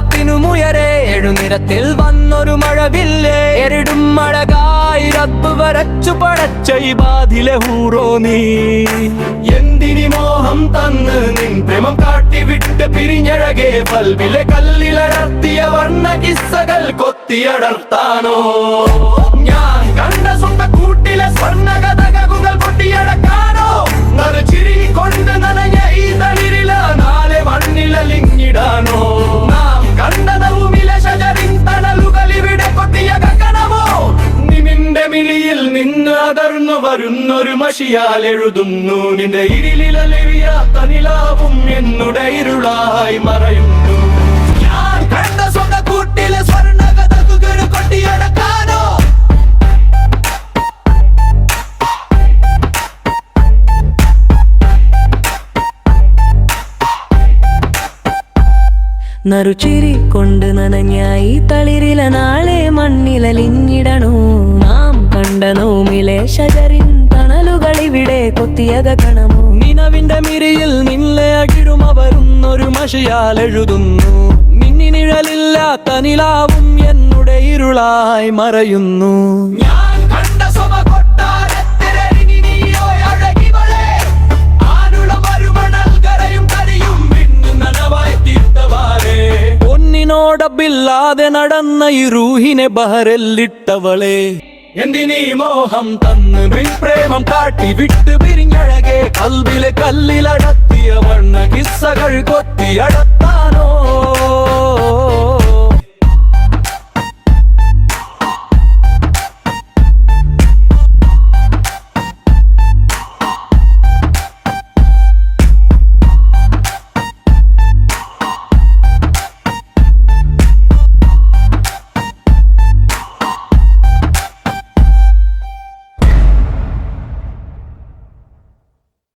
എല്ലാത്തിനുമുയരെ എഴുനിരത്തിൽ വന്നൊരു മഴവില്ലേ എരിടും അഴകായി റബ്ബ് വരച്ചു പടച്ച ഇബാദിലെ ഹൂറോ നീ എന്തിനി മോഹം തന്ന് നിൻ പ്രേമം കാട്ടിവിട്ട് പിരിഞ്ഞഴകെ പൽവിലെ കല്ലിലടർത്തിയ വർണ്ണ കിസ്സകൾ കൊത്തിയടർത്താനോ ഞാൻ കണ്ട സ്വന്തം കൂട്ടിലെ സ്വർണ്ണ കഥകൾ കൊട്ടിയടക്കാനോ ചിരി കൊണ്ട് നനഞ്ഞ ഈ തളിരില നാളെ മണ്ണിലലിഞ്ഞിടാനോ നാം കണ്ടതവുമിലെ ഷജറിൻ തണലുകളിവിടെ കൊട്ടിയ കക്കണമോ നിന്റെ മിഴിയിൽ നിന്ന് അടർന്നു വരുന്നൊരു മഷിയാൽ എഴുതുന്നു നിന്റെ ഇരുളിലെറിയാത്ത നിലാവും എന്നുടെ ഇരുളായി മറയുന്നു ഞാൻ കണ്ട സ്വന്തം കൂട്ടിലെ സ്വർണ്ണ കഥകൾ കൊട്ടിയടക്കാനോ നറുചിരി കൊണ്ട് നനഞ്ഞായി തളിരില നാളെ മണ്ണിലലിഞ്ഞിടണോ നാം കണ്ട നോമിലെ ഷജറിൻ തണലുകളിവിടെ കൊത്തിയകണമോ നിനവിന്റെ മിരിയിൽ നിന്നെ അകിരുമ വരുന്നൊരു മഷിയാൽ എഴുതുന്നു നിന്നിനിഴലില്ലാത്ത നിലാവും എന്നുടെ ഇരുളായി മറയുന്നു ഞാൻ കണ്ട ില്ലാതെ നടന്ന ഈ റൂഹിനെ ബഹറിലിട്ടവളെ എന്തിനീ മോഹം തന്ന് പ്രേമം കാട്ടി വിട്ട് പിരിഞ്ഞഴകെ കൽവിലെ കല്ലിലടത്തിയ വർണ്ണ കിസ്സകൾ കൊത്തിയടത്താനോ